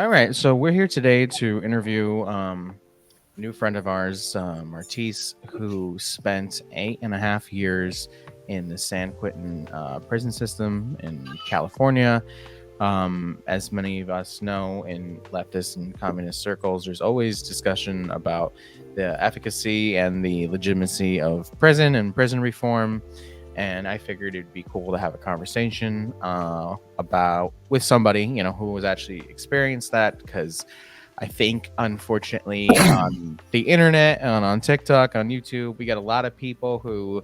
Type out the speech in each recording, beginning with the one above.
All right, so we're here today to interview a new friend of ours, Matrice, who spent 8.5 years in the San Quintin prison system in California. As many of us know, in leftist and communist circles, there's always discussion about the efficacy and the legitimacy of prison and prison reform. And I figured it'd be cool to have a conversation about with somebody, who was actually experienced that, because I think, unfortunately, on the internet and on TikTok, on YouTube, we get a lot of people who,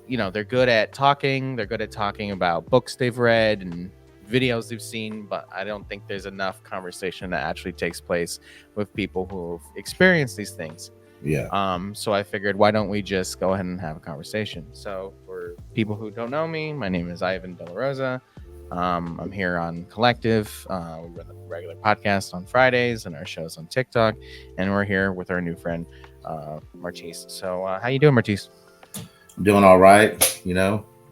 they're good at talking. They're good at talking about books they've read and videos they've seen, but I don't think there's enough conversation that actually takes place with people who've experienced these things. Yeah. So I figured, why don't we just go ahead and have a conversation? So for people who don't know me, my name is Ivan De La Rosa. I'm here on Kollectiv. We run the regular podcast on Fridays and our shows on TikTok, and we're here with our new friend, Matrice. So how you doing, Matrice? I'm doing all right,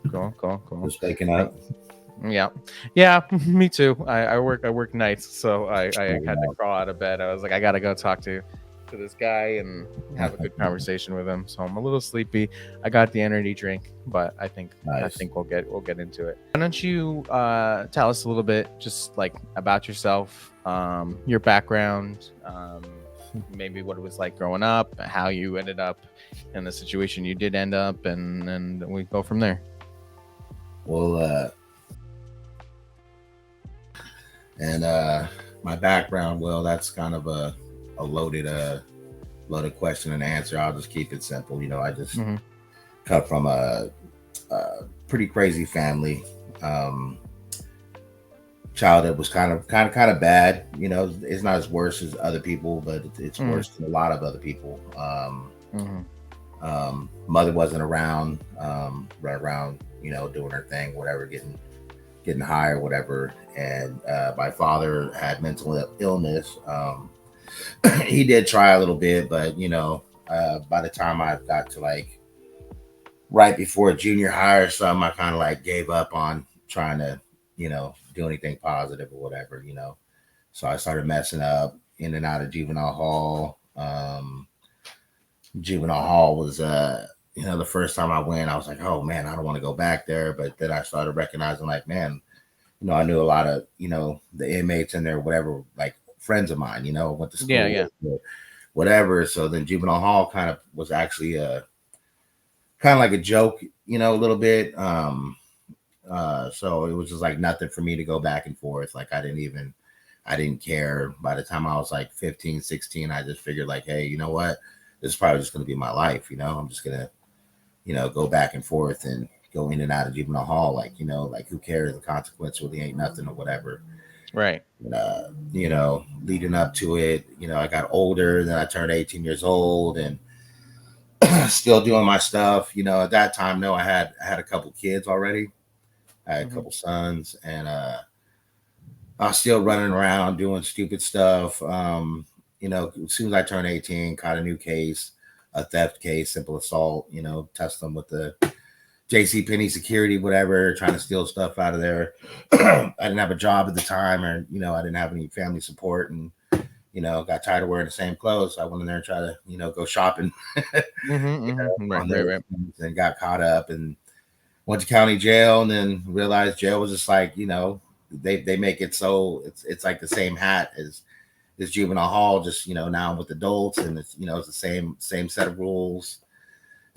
Cool. just waking up. Yeah, me too. I work nights, so I had to crawl out of bed. I was like, I gotta go talk to this guy and have a good conversation with him. So I'm a little sleepy. I got the energy drink, but I think we'll get into it. Why don't you tell us a little bit, just like about yourself, your background, maybe what it was like growing up, how you ended up in the situation you did end up, and we go from there. Well, my background, well, that's kind of a loaded question and answer. I'll just keep it simple. I just come from a pretty crazy family. Childhood was kind of bad. It's not as worse as other people, but it's worse than a lot of other people. Mother wasn't around, right around, doing her thing, whatever, getting high or whatever. And my father had mental illness. He did try a little bit, but by the time I got to like right before junior high or something, I kind of like gave up on trying to do anything positive or whatever. So I started messing up in and out of juvenile hall. Juvenile hall was the first time I went, I was like, oh man, I don't want to go back there. But then I started recognizing, like, man, I knew a lot of the inmates in there, whatever, like friends of mine, went to school, whatever. So then juvenile hall kind of was actually kind of like a joke, a little bit. So it was just like nothing for me to go back and forth. Like I didn't care. By the time I was like 15, 16, I just figured like, hey, you know what? This is probably just going to be my life. I'm just going to, go back and forth and go in and out of juvenile hall. Like, like who cares? The consequence really ain't nothing or whatever. Right. Leading up to it, I got older, then I turned 18 years old and still doing my stuff. At that time, no, I had a couple kids already. I had a couple sons, and I was still running around doing stupid stuff. As soon as I turned 18, caught a new case, a theft case, simple assault, test them with the JCPenney security, whatever, trying to steal stuff out of there. I didn't have a job at the time, or, I didn't have any family support, and, got tired of wearing the same clothes. So I went in there and tried to, go shopping. Right. And got caught up and went to county jail, and then realized jail was just like, they make it so it's like the same hat as juvenile hall, just now with adults, and it's it's the same set of rules.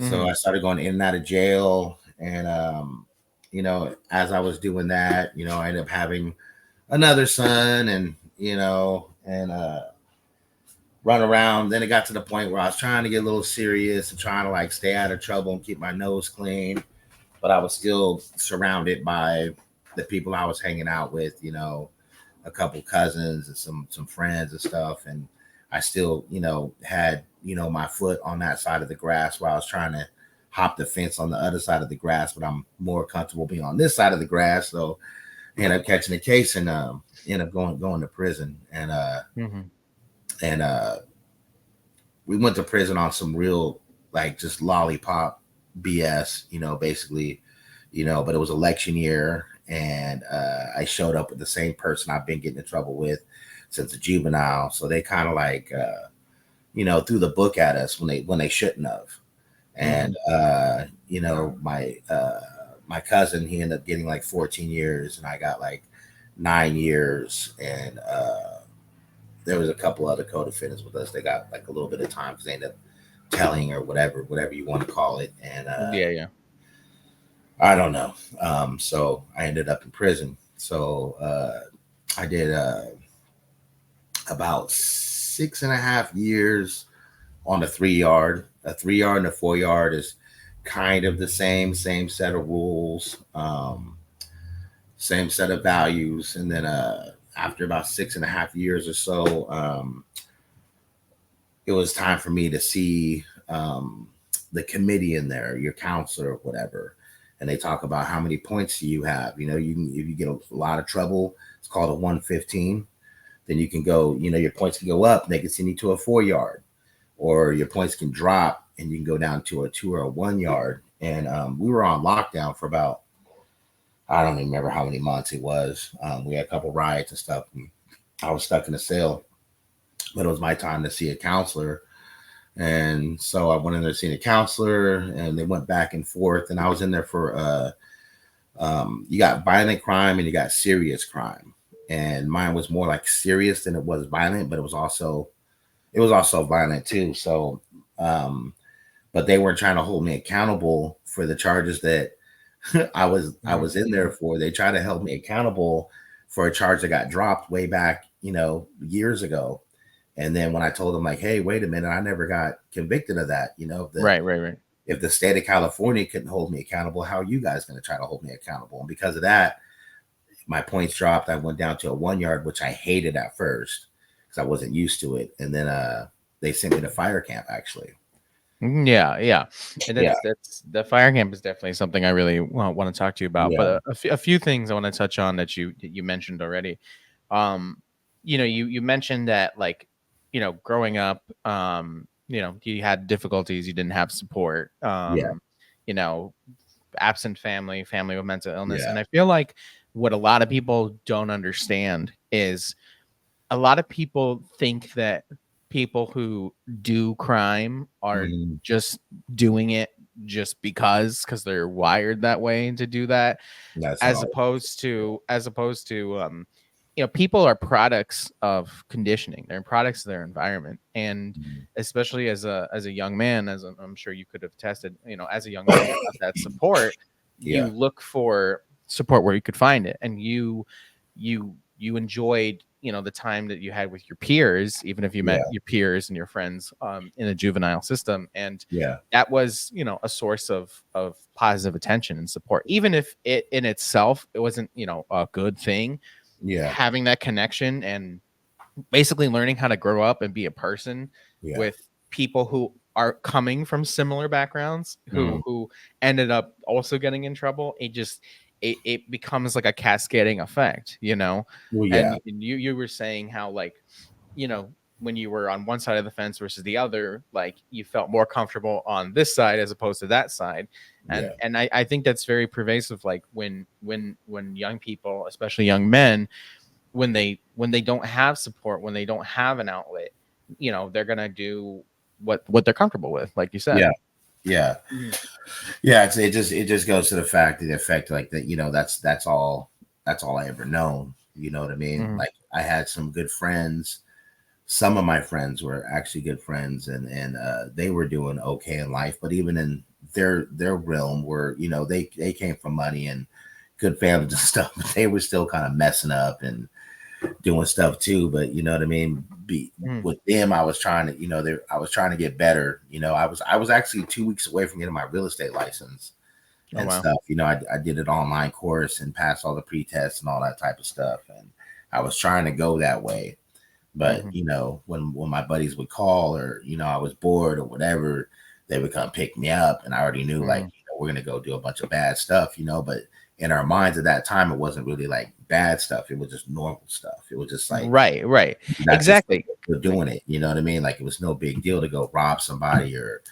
So I started going in and out of jail, and as I was doing that, I ended up having another son, and run around. Then it got to the point where I was trying to get a little serious and trying to like stay out of trouble and keep my nose clean, but I was still surrounded by the people I was hanging out with, a couple cousins and some friends and stuff. And I still, had, my foot on that side of the grass where I was trying to hop the fence on the other side of the grass, but I'm more comfortable being on this side of the grass. So I ended up catching a case and ended up going to prison. And we went to prison on some real, like, just lollipop BS, basically, but it was election year, and I showed up with the same person I've been getting in trouble with. since a juvenile. So they kind of like, threw the book at us when they shouldn't have. And, my cousin, he ended up getting like 14 years and I got like 9 years. And, there was a couple other co-defendants with us. They got like a little bit of time because they ended up telling or whatever you want to call it. And, Yeah. I don't know. So I ended up in prison. So I did about 6.5 years on a 3 yard. A 3 yard and a 4 yard is kind of the same set of rules, same set of values. And then after about 6.5 years or so, it was time for me to see the committee in there, your counselor or whatever, and they talk about how many points do you have. If you get a lot of trouble, it's called a 115. Then you can go, your points can go up. And they can send you to a 4 yard, or your points can drop and you can go down to a 2 or a 1 yard. And we were on lockdown for about, I don't even remember how many months it was. We had a couple riots and stuff. And I was stuck in a cell, but it was my time to see a counselor. And so I went in there seeing a counselor, and they went back and forth. And I was in there for you got violent crime and you got serious crime. And mine was more like serious than it was violent, but it was also violent too. So, but they weren't trying to hold me accountable for the charges that I was in there for. They tried to hold me accountable for a charge that got dropped way back, years ago. And then when I told them, like, hey, wait a minute, I never got convicted of that. Right. If the state of California couldn't hold me accountable, how are you guys going to try to hold me accountable? And because of that, my points dropped. I went down to a 1 yard, which I hated at first because I wasn't used to it. And then they sent me to fire camp, actually. Yeah. And that's the fire camp is definitely something I really want to talk to you about. Yeah. But a few things I want to touch on that you mentioned already. You mentioned that, like, growing up, you had difficulties, you didn't have support, Yeah. Absent family with mental illness. Yeah. And I feel like what a lot of people don't understand is a lot of people think that people who do crime are just doing it just because they're wired that way to do that, That's as all. opposed to people are products of conditioning. They're products of their environment. And especially as a young man, I'm sure you could have tested, as a young man without that support, you look for support where you could find it. And you enjoyed, the time that you had with your peers, even if you met your peers and your friends in a juvenile system. And that was, a source of positive attention and support, even if it in itself, it wasn't, a good thing. Having that connection and basically learning how to grow up and be a person with people who are coming from similar backgrounds, who ended up also getting in trouble. It becomes like a cascading effect, Well, and you were saying how, like, when you were on one side of the fence versus the other, like, you felt more comfortable on this side as opposed to that side. And I think that's very pervasive. Like when young people, especially young men, when they don't have support, when they don't have an outlet, they're gonna do what they're comfortable with, like you said. Yeah. It just goes to the effect like that. That's all I ever known. You know what I mean? Like, I had some good friends. Some of my friends were actually good friends, and they were doing okay in life. But even in their realm, where they came from money and good families and stuff, but they were still kind of messing up and doing stuff too. But you know what I mean? With them, I was trying to, I was trying to get better. I was actually 2 weeks away from getting my real estate license and stuff. I did an online course and passed all the pre-tests and all that type of stuff. And I was trying to go that way. But when my buddies would call, or I was bored or whatever, they would come pick me up, and I already knew like we're gonna go do a bunch of bad stuff, But in our minds at that time, it wasn't really like bad stuff. It was just normal stuff. It was just like right, exactly. We're doing it. You know what I mean? Like, it was no big deal to go rob somebody or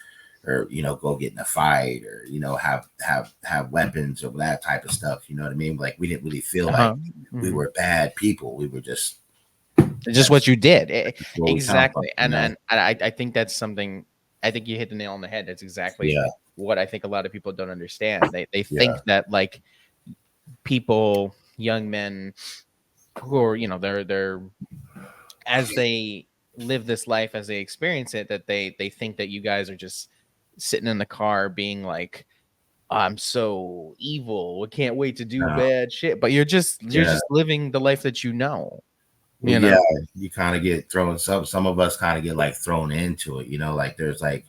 go get in a fight, or have weapons or that type of stuff. You know what I mean? Like, we didn't really feel like we were bad people. We were just just what you did. That's where we come from, Exactly. And I think that's something. I think you hit the nail on the head. That's exactly Yeah, what I think a lot of people don't understand. They yeah, think that like people, young men who are, they're as they live this life, as they experience it, that they think that you guys are just sitting in the car being like, I'm so evil, I can't wait to do no, bad shit, but you're yeah. just living the life that you know Well, you yeah, know you kind of get thrown. Some of us kind of get like thrown into it. Like there's like,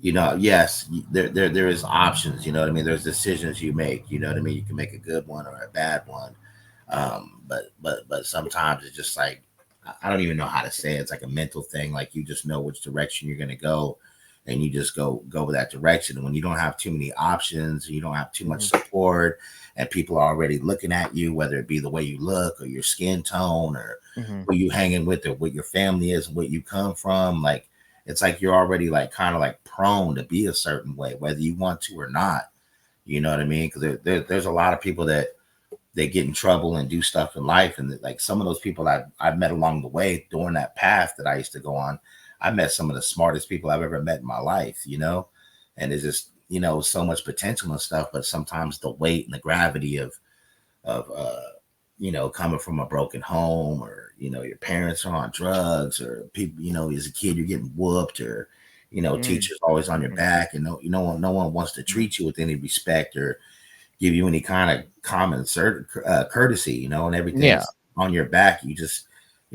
yes, there is options. You know what I mean? There's decisions you make. You know what I mean? You can make a good one or a bad one. But sometimes it's just like, I don't even know how to say it. It's like a mental thing. Like you just know which direction you're gonna go, and you just go with that direction. And when you don't have too many options, you don't have too much Mhm. support, and people are already looking at you, whether it be the way you look or your skin tone or Mhm. who you hanging with or what your family is, what you come from, like it's like you're already like kind of like prone to be a certain way, whether you want to or not. You know what I mean? Because there's a lot of people that they get in trouble and do stuff in life. And like some of those people I've met along the way during that path that I used to go on, I met some of the smartest people I've ever met in my life, and it's just, so much potential and stuff. But sometimes the weight and the gravity of coming from a broken home, or, your parents are on drugs, or people, as a kid, you're getting whooped, or, Mhm. teachers always on your Mhm. back, and no one wants to Mhm. treat you with any respect or give you any kind of common courtesy, and Yeah. everything's on your back. You just,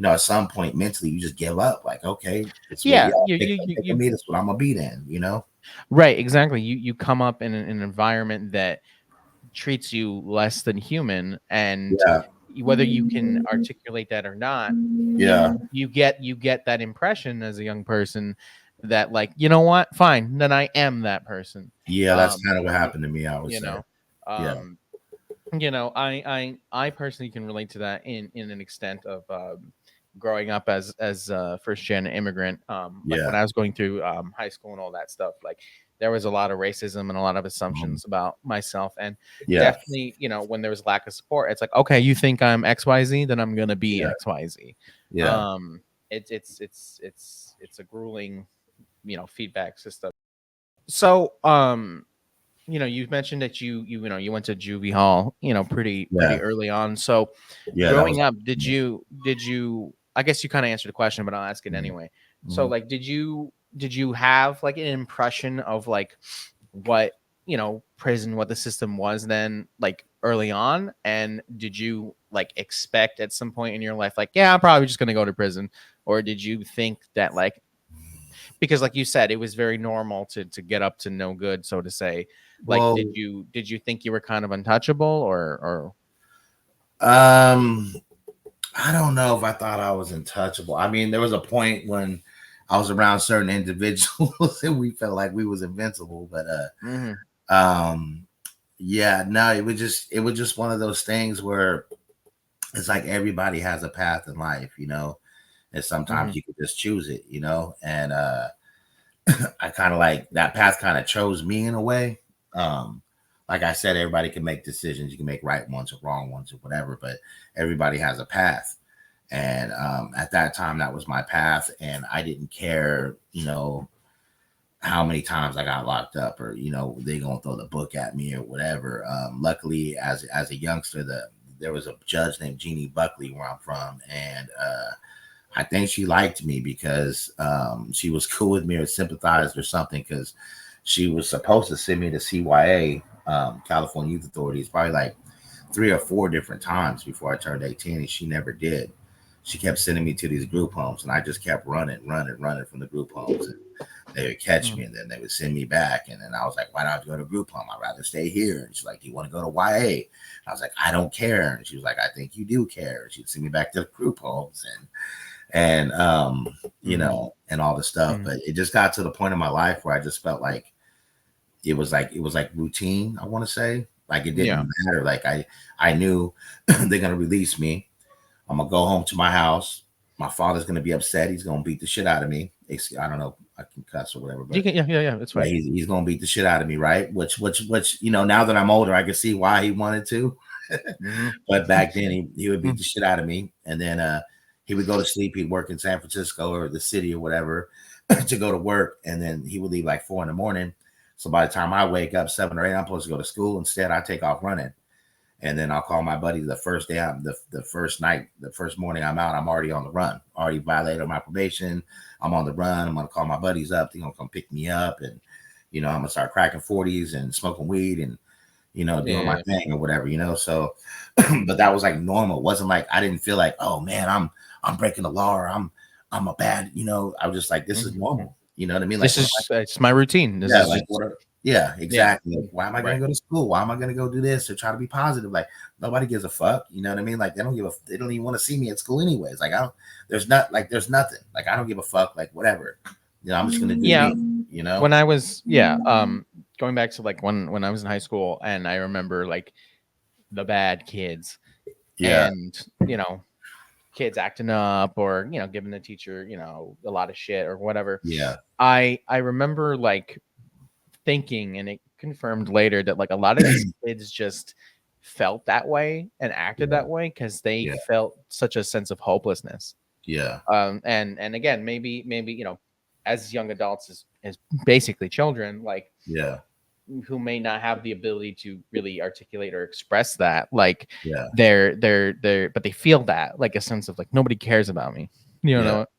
at some point mentally, you just give up. Like, okay, it's what Yeah. y'all You think, you you, think of you me. That's what I'm gonna be then. Right, exactly. You come up in an environment that treats you less than human, and Yeah, whether you can articulate that or not, yeah, you get that impression as a young person that, like, you know what, fine, then I am that person. yeah. That's um kind of what happened to me, I would you say. know Yeah, um I personally can relate to that in an extent of growing up as a first gen immigrant. Like when yeah, I was going through high school and all that stuff, like there was a lot of racism and a lot of mhm, assumptions about myself, and yeah, definitely, when there was lack of support, it's like, okay, you think I'm XYZ, then I'm gonna be yeah, XYZ. yeah, um it's a grueling, feedback system. So you mentioned that you went to juvie hall, pretty yeah, early on. So yeah. That was. growing up, did you I guess you kind of answered the question, but I'll ask it Mhm, anyway. So mhm. like, did you have like an impression of like what, prison, what the system was then, like early on? And did you like expect at some point in your life, like, yeah, I'm probably just gonna go to prison? Or did you think that, like, because like you said, it was very normal to get up to no good, so to say. Like, did Well, you did you think you were kind of untouchable, or um, I don't know if I thought I was untouchable. I mean, there was a point when I was around certain individuals and we felt like we was invincible, but Mhm. um yeah, no, it was just one of those things where it's like everybody has a path in life, and sometimes Mhm. you could just choose it, and I kind of like that path kind of chose me in a way. Um, like I said, everybody can make decisions. You can make right ones or wrong ones or whatever, but everybody has a path. And at that time, that was my path, and I didn't care, how many times I got locked up, or they gonna throw the book at me or whatever. Luckily, as a youngster, there was a judge named Jeannie Buckley where I'm from, and I think she liked me because she was cool with me or sympathized or something, because she was supposed to send me to CYA, California Youth Authorities, probably like 3 or 4 different times before I turned 18, and she never did. She kept sending me to these group homes, and I just kept running from the group homes. And they would catch me, Mhm. and then they would send me back. And then I was like, why don't you go to group home? I'd rather stay here. And she's like, do you want to go to YA? I was like, I don't care. And she was like, I think you do care. She'd send me back to the group homes, Mhm. and all the stuff. Mhm. But it just got to the point in my life where I just felt like it was like routine, I want to say. Like it Yeah. didn't matter. Like I knew they're gonna release me. I'm gonna go home to my house. My father's gonna be upset. He's gonna beat the shit out of me. I don't know, I can cuss or whatever, You but can, yeah, it's yeah, fine. he's gonna beat the shit out of me, right? Which now that I'm older, I can see why he wanted to. Mhm. But back then he would beat Mhm. the shit out of me. And then he would go to sleep. He'd work in San Francisco or the city or whatever to go to work, and then he would leave like 4 in the morning. So by the time I wake up 7 or 8, I'm supposed to go to school. Instead, I take off running, and then I'll call my buddy the first day. The first night, the first morning I'm out. I'm already on the run. Already violated my probation. I'm on the run. I'm gonna call my buddies up. They're gonna come pick me up, and I'm gonna start cracking 40s and smoking weed and doing my thing or whatever. So, but that was like normal. It wasn't like I didn't feel like, oh man, I'm breaking the law or I'm a bad. I was just like, this is normal. You know what I mean? Like this is it's my routine. This is like what? Yeah, exactly. Like, why am I going to go to school? Why am I going to go do this or try to be positive? Like nobody gives a fuck. You know what I mean? Like they don't even want to see me at school anyways. Like there's nothing. Like I don't give a fuck. Like whatever. I'm just going to do me. When I was going back to like when I was in high school, and I remember like the bad kids, and kids acting up or giving the teacher a lot of shit or whatever. I remember like thinking, and it confirmed later, that like a lot of these kids just felt that way and acted that way because they felt such a sense of hopelessness. And again, maybe as young adults, as basically children, like who may not have the ability to really articulate or express that, like they're but they feel that like a sense of like nobody cares about me,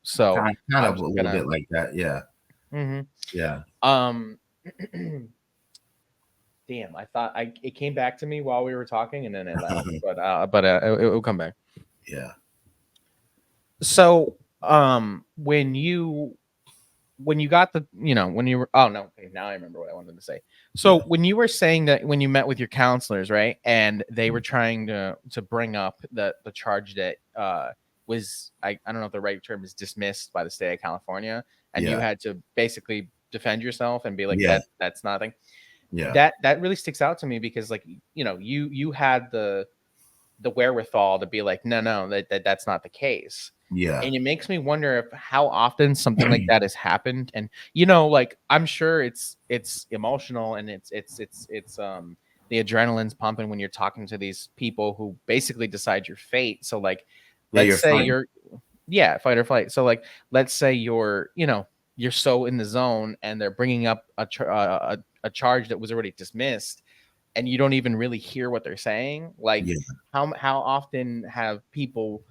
so kind of a little bit like that. Damn, I thought it came back to me while we were talking and then it left, but it will come back. So when you got the when you were now I remember what I wanted to say. So when you were saying that when you met with your counselors, right, and they were trying to bring up the charge that was I don't know if the right term is dismissed by the state of California, and you had to basically defend yourself and be like that's nothing. That really sticks out to me because like you had the wherewithal to be like no that's not the case. And it makes me wonder if how often something like that has happened. And like I'm sure it's emotional and it's the adrenaline's pumping when you're talking to these people who basically decide your fate. So like let's say you're fight or flight. So like let's say you're you're so in the zone and they're bringing up a charge that was already dismissed and you don't even really hear what they're saying. Like how often have people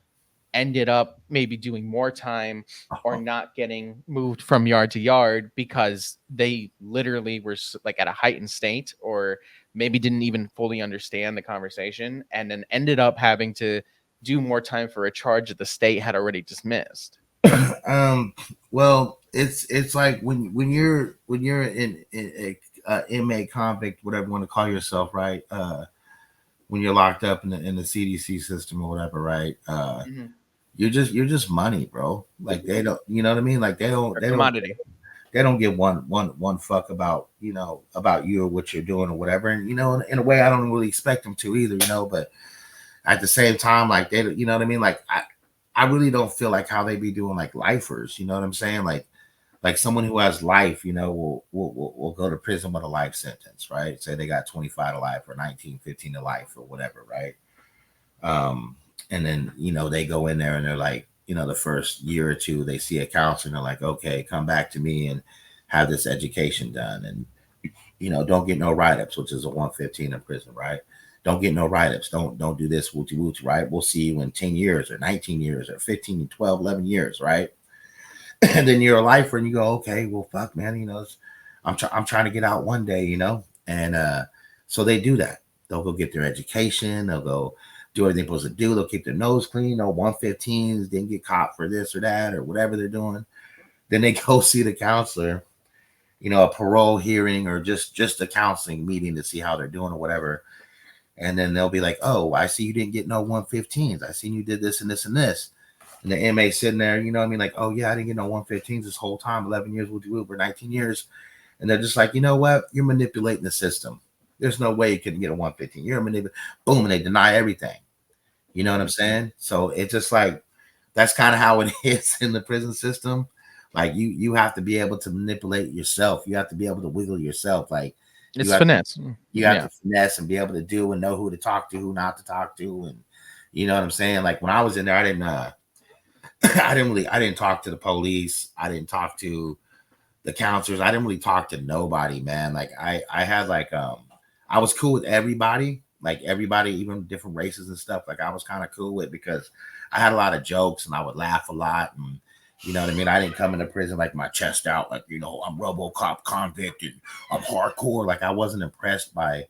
ended up maybe doing more time or not getting moved from yard to yard because they literally were like at a heightened state or maybe didn't even fully understand the conversation and then ended up having to do more time for a charge that the state had already dismissed. Well, it's like when you're in a inmate, convict, whatever you want to call yourself, right? When you're locked up in the CDC system or whatever, right? You're just money, bro. Like they don't, you know what I mean? Like they don't give one fuck about about you or what you're doing or whatever. And in a way, I don't really expect them to either, But at the same time, like they, you know what I mean? Like I really don't feel like how they be doing like lifers. You know what I'm saying? Like someone who has life, will go to prison with a life sentence, right? Say they got 25 to life or 19, 15 to life or whatever, right? And then, they go in there and they're like, the first year or two, they see a counselor and they're like, okay, come back to me and have this education done. And, don't get no write-ups, which is a 115 in prison, right? Don't get no write-ups. Don't do this wooty wooty, right? We'll see you in 10 years or 19 years or 15, 12, 11 years, right? And then you're a lifer and you go, okay, well, fuck, man, I'm trying to get out one day, And so they do that. They'll go get their education. They'll go do what they're supposed to do. They'll keep their nose clean. 115s didn't get caught for this or that or whatever they're doing. Then they go see the counselor, a parole hearing or just a counseling meeting to see how they're doing or whatever. And then they'll be like, oh, I see you didn't get no 115s. I seen you did this and this and this. And the inmate sitting there, like, oh yeah, I didn't get no 115s this whole time. 11 years, we'll do over 19 years. And they're just like, you know what? You're manipulating the system. There's no way you couldn't get a 115. You're a manipulator. Boom, and they deny everything. You know what I'm saying? So it's just like that's kind of how it is in the prison system. Like you have to be able to manipulate yourself. You have to be able to wiggle yourself. Like it's finesse. You have to finesse and be able to do and know who to talk to, who not to talk to, and you know what I'm saying. Like when I was in there, I didn't. I didn't talk to the police. I didn't talk to the counselors. I didn't really talk to nobody, man. Like I had like I was cool with everybody, like everybody, even different races and stuff. Like I was kind of cool with, because I had a lot of jokes and I would laugh a lot, and you know what I mean. I didn't come into prison like my chest out, like, you know, I'm RoboCop convict and I'm hardcore. Like I wasn't impressed by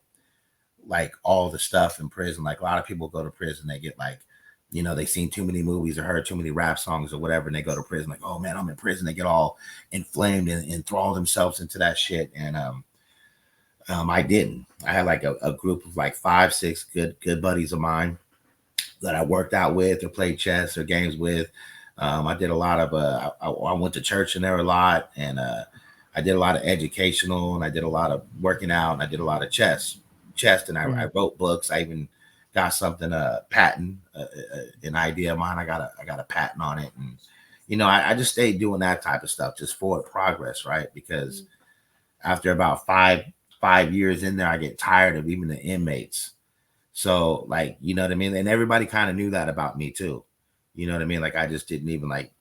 like all the stuff in prison. Like a lot of people go to prison, they get like, you know, they seen too many movies or heard too many rap songs or whatever, and they go to prison like, oh man, I'm in prison. They get all inflamed and enthrall themselves into that shit. And I didn't. I had like a group of like 5, 6 good buddies of mine that I worked out with or played chess or games with. I did a lot of I went to church in there a lot, and I did a lot of educational, and I did a lot of working out, and I did a lot of chess, and I wrote books. I even got something patent, an idea of mine. I got a patent on it, and you know, I just stayed doing that type of stuff, just forward progress, right? Because after about five years in there, I get tired of even the inmates. So like, you know what I mean? And everybody kind of knew that about me too. You know what I mean? Like I just didn't even like,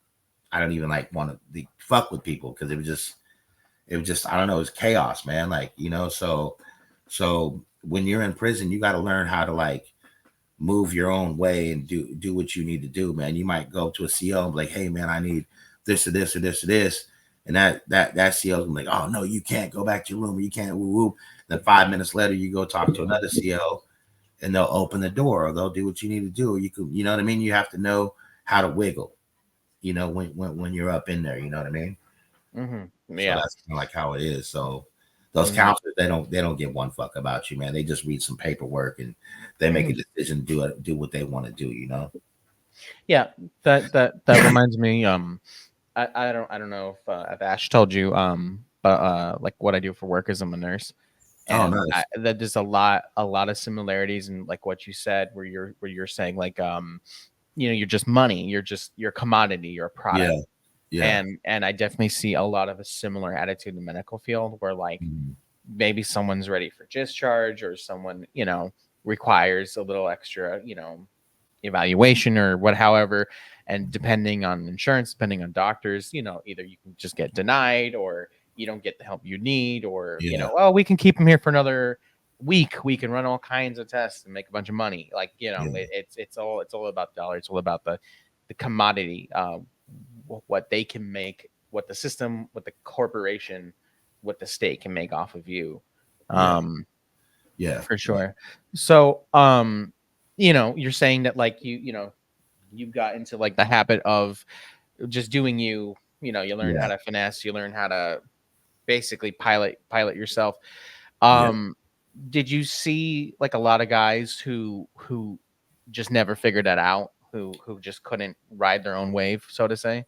I don't even like want to fuck with people, because it was just, I don't know, it's chaos, man. Like, you know, so when you're in prison, you got to learn how to like move your own way and do what you need to do, man. You might go to a CO and be like, hey man, I need this or this or this or this. And that CO is like, oh no, you can't go back to your room, or you can't woo woo. Then 5 minutes later, you go talk to another CO, and they'll open the door, or they'll do what you need to do. Or you can, you know what I mean? You have to know how to wiggle, you know, when you're up in there, you know what I mean? So Yeah. that's kind of like how it is. So those counselors, they don't give one fuck about you, man. They just read some paperwork and they make a decision to do what they want to do, you know? Yeah, that reminds me. I don't know if Ash told you. But like what I do for work is I'm a nurse, Oh, and nice. that there's a lot of similarities in like what you said, where you're saying like you know, you're just money, you're a commodity, you're a product. Yeah. Yeah. And I definitely see a lot of a similar attitude in the medical field, where like Mhm. maybe someone's ready for discharge, or someone, you know, requires a little extra, you know, evaluation or what, however, and depending on insurance, depending on doctors, you know, either you can just get denied, or you don't get the help you need, or, you Yeah. know, oh, we can keep him here for another week, we can run all kinds of tests and make a bunch of money. Like, you know, Yeah. it's all about dollars. It's all about the commodity, what they can make, what the system, what the corporation, what the state can make off of you. Yeah. um Yeah. for Yeah. sure. So you know, you're saying that like you know, you got into like the habit of just doing you. You know, you learn how Yeah. to finesse, you learn how to basically pilot yourself. Yeah. um did you see like a lot of guys who just never figured that out, who just couldn't ride their own wave, so to say?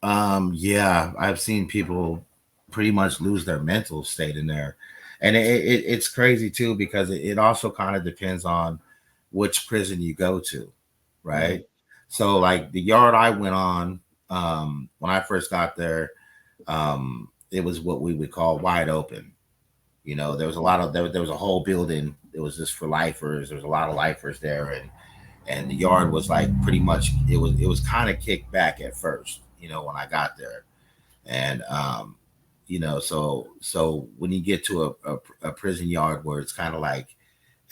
Yeah, I've seen people pretty much lose their mental state in there. And it's crazy too, because it also kind of depends on which prison you go to, Mm-hmm. right? So like the yard I went on, when I first got there, it was what we would call wide open. You know, there was a lot of there was a whole building. It was just for lifers. There was a lot of lifers there, and the yard was like pretty much it was kind of kicked back at first. You know, when I got there, and you know, so when you get to a prison yard where it's kind of like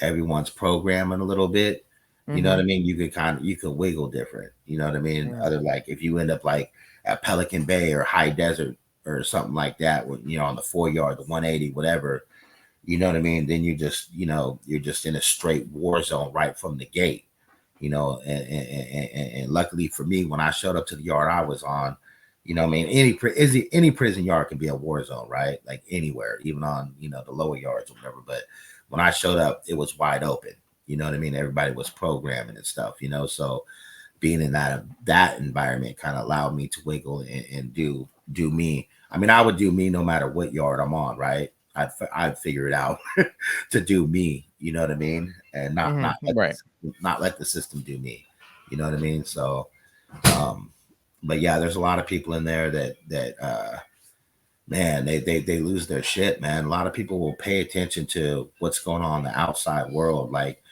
everyone's programming a little bit, you know what Mm-hmm. I mean? You can wiggle different. You know what I mean? Yeah. Other like if you end up like at Pelican Bay or High Desert or something like that, with, you know, on the 4 yard, the 180, whatever, you know what I mean? Then you just, you know, you're just in a straight war zone right from the gate, you know. And luckily for me, when I showed up to the yard I was on, you know what I mean, any prison yard can be a war zone, right? Like anywhere, even on, you know, the lower yards or whatever. But when I showed up, it was wide open. You know what I mean? Everybody was programming and stuff, you know. So being in that environment kind of allowed me to wiggle and do me. I mean, I would do me no matter what yard I'm on, right? I'd figure it out to do me. You know what I mean? And Mm-hmm. Right. not let the system do me. You know what I mean? So, um, but yeah, there's a lot of people in there that man, they lose their shit, man. A lot of people will pay attention to what's going on in the outside world, like,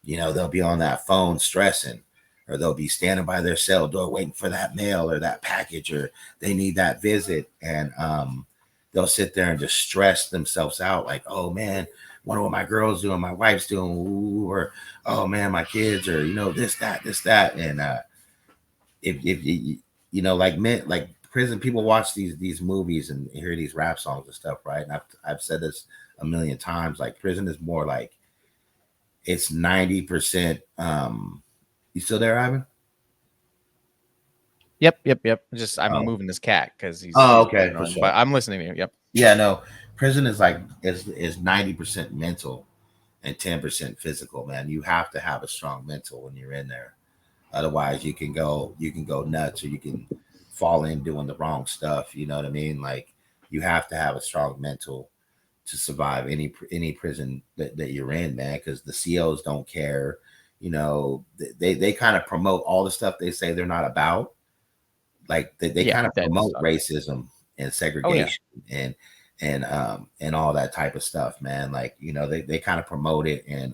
you know, they'll be on that phone stressing. or they'll be standing by their cell door waiting for that mail or that package, or they need that visit, and they'll sit there and just stress themselves out, like, oh man, wonder what my girl's doing, my wife's doing, ooh, or oh man, my kids, or this that, and if you know, like men, like prison people watch these movies and hear these rap songs and stuff, right? And I've said this a million times, like prison is more like it's 90%. You still there, Ivan? Yep. Just I'm Oh, moving this cat because oh, he's okay, being for annoying, sure. but I'm listening to you. Yep. Yeah, no, prison is like is 90% mental and 10% physical, man. You have to have a strong mental when you're in there. Otherwise, you can go nuts, or you can fall in doing the wrong stuff. You know what I mean? Like you have to have a strong mental to survive any prison that you're in, man. Because the COs don't care. You know, they kind of promote all the stuff they say they're not about. Like they Yeah, kind of that promote stuff. racism and Oh yeah. segregation and all that type of stuff, man. Like they kind of promote it, and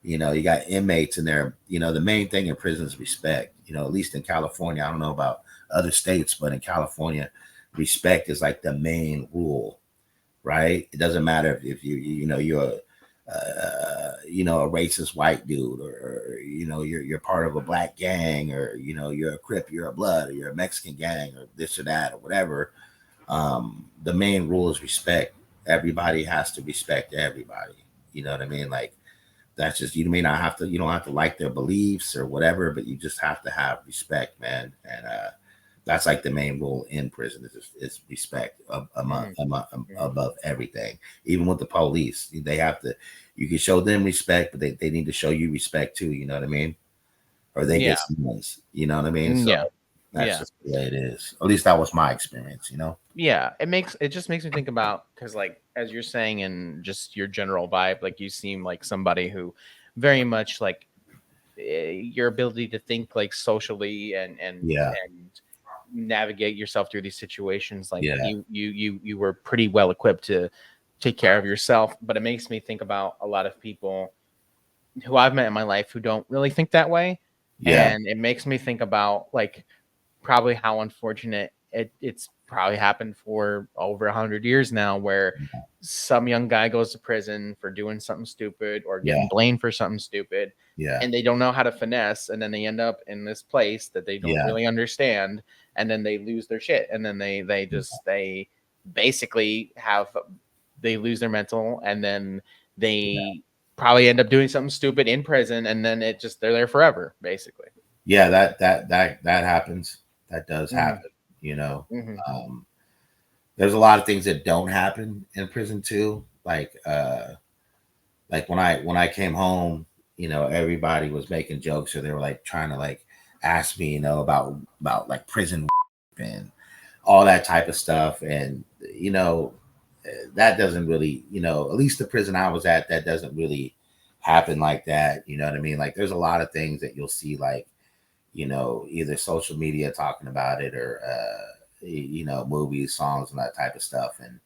you got inmates in there. The main thing in prison is respect. At least in California, I don't know about other states, but in California, respect is like the main rule, right? It doesn't matter if you're a racist white dude, or you're part of a black gang, or you're a Crip, you're a Blood, or you're a Mexican gang, or this or that, or whatever. The main rule is respect. Everybody has to respect everybody. You know what I mean? Like that's just, you may not have to, you don't have to like their beliefs or whatever, but you just have to have respect, man. And that's like the main rule in prison is respect Mhm, mhm. above everything. Even with the police, they have to. You can show them respect, but they need to show you respect too. You know what I mean? Or they Yeah. get sons. You know what I mean? So Yeah. that's Yeah. just the way it is. At least that was my experience. You know? Yeah. It just makes me think about, because like as you're saying, and just your general vibe, like you seem like somebody who very much like your ability to think like socially Yeah, and navigate yourself through these situations, like yeah, you were pretty well equipped to take care of yourself. But it makes me think about a lot of people who I've met in my life who don't really think that way. yeah, And it makes me think about like probably how unfortunate it's probably happened for over 100 years now, where some young guy goes to prison for doing something stupid or yeah, getting blamed for something stupid, yeah, and they don't know how to finesse, and then they end up in this place that they don't yeah, really understand, and then they lose their shit, and then they basically have, they lose their mental, and then they probably end up doing something stupid in prison, and then it just, they're there forever basically. yeah. That happens. That does Hmm. happen. You know. Hmm. Um, there's a lot of things that don't happen in prison too. Like when I came home, everybody was making jokes, or they were like trying to like ask me, about like prison and all that type of stuff. And that doesn't really, at least the prison I was at, that doesn't really happen like that. You know what I mean? Like there's a lot of things that you'll see, like either social media talking about it, or movies, songs, and that type of stuff. And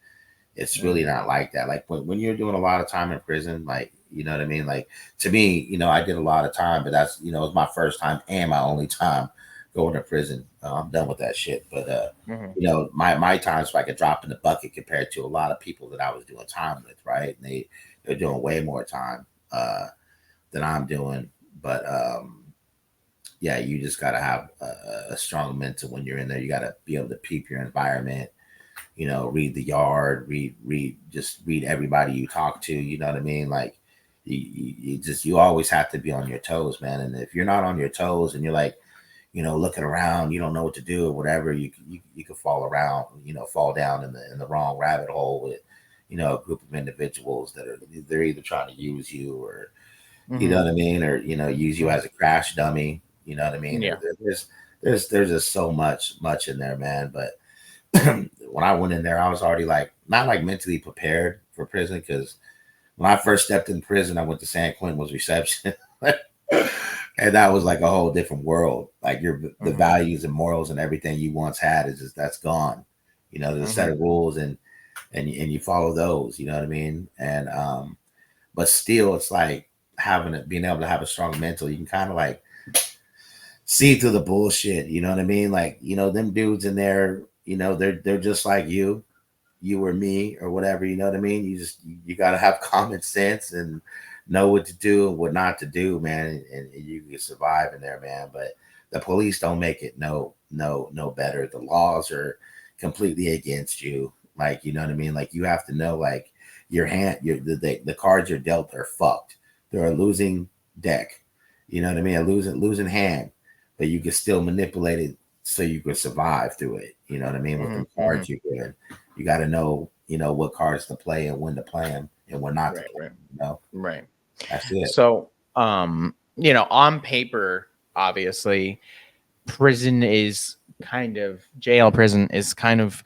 it's really Hmm. not like that. Like when you're doing a lot of time in prison, like you know what I mean. Like to me, I did a lot of time, but that's it was my first time and my only time going to prison. I'm done with that shit. But Hmm. my time's like a drop in the bucket compared to a lot of people that I was doing time with, right? And they're doing way more time than I'm doing. But yeah, you just gotta have a strong mental when you're in there. You gotta be able to peep your environment, read the yard, just read everybody you talk to. You know what I mean? Like you always have to be on your toes, man. And if you're not on your toes and you're like, looking around, you don't know what to do or whatever, you could fall around, fall down in the wrong rabbit hole with, a group of individuals that they're either trying to use you, or you know Hmm. what I mean, or use you Hmm. as a crash dummy. You know what I mean? Or Yeah. there's just so much in there, man. But when I went in there, I was already like not like mentally prepared for prison, because when I first stepped in prison, I went to San Quintin was reception, and that was like a whole different world. Like the Hmm. values and morals and everything you once had is just that's gone. There's a set Hmm. of rules, and you follow those. You know what I mean? And but still, it's like being able to have a strong mental. You can kind of like see through the bullshit. You know what I mean? Like, them dudes in there, they're just like you or me or whatever. You know what I mean? You got to have common sense and know what to do and what not to do, man, and you can survive in there, man. But the police don't make it no better. The laws are completely against you. Like, you know what I mean? Like, you have to know, like, your hand, the cards you're dealt are fucked. They're a losing deck. You know what I mean? A losing hand, but you can still manipulate it so you can survive through it. You know what I mean? With Hmm. the cards you're given, you got to know, what cards to play and when to play them and when not to Right, play right, 'em, you know? right. That's it. So, on paper, obviously, prison is prison is kind of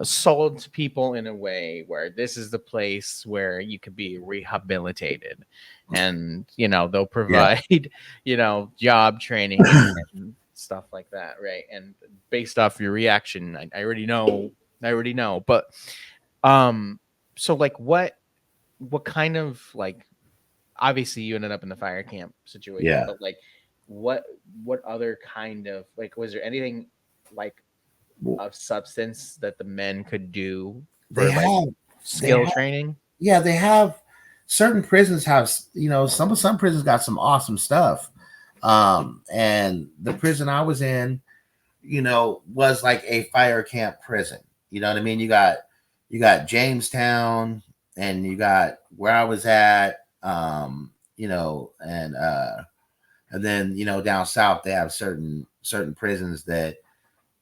sold to people in a way where this is the place where you could be rehabilitated, and they'll Yeah. provide job training and stuff like that, right? And based off your reaction, I already know, but um so like what kind of, like, obviously you ended up in the fire camp situation, Yeah. but like what what other kind of, like, was there anything like Well, of substance that the men could do they for like have, they skill have, training? yeah, they have certain prisons have, some prisons got some awesome stuff. And the prison I was in, was like a fire camp prison. You know what I mean? You got Jamestown, and you got where I was at, and then, down south they have certain prisons that,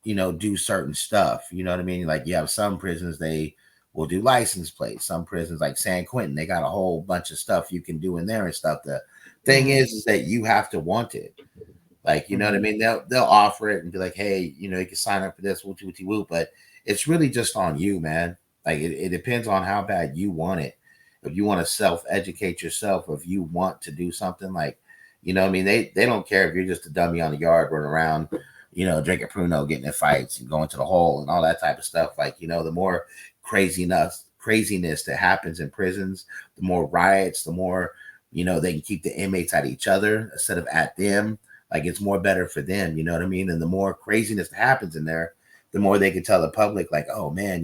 do certain stuff. You know what I mean? Like, you have some prisons, they will do license plates. Some prisons like San Quintin, they got a whole bunch of stuff you can do in there and stuff. The thing Hmm. is that you have to want it. Like, you know what I Hmm. mean? They'll offer it and be like, hey, you can sign up for this, wooty wooty whoop. But it's really just on you, man. Like, it depends on how bad you want it. If you want to self-educate yourself, or if you want to do something, like, what I mean, they don't care if you're just a dummy on the yard running around, drinking Pruno, getting in fights and going to the hole and all that type of stuff. Like, the more craziness that happens in prisons, the more riots, the more, they can keep the inmates at each other instead of at them. Like, it's more better for them, you know what I mean? And the more craziness that happens in there, the more they can tell the public, like, oh man,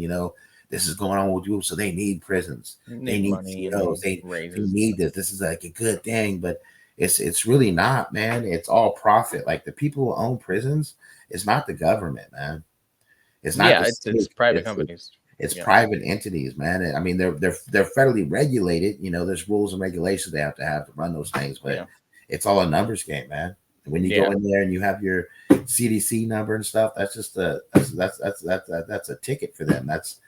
this is going on with you. So they need prisons. They Need need money COs. and They raises and need stuff. this. This is like a good thing, but it's really not, man. It's all profit. Like, the people who own prisons, it's not the government, man. It's not Yeah, the it's state. private It's companies. it's Yeah. private entities, man. And I mean, they're federally regulated. There's rules and regulations they have to run those things, but Yeah. it's all a numbers game, man. When you go Yeah. in there and you have your CDC number and stuff, that's just that's a ticket for them. That's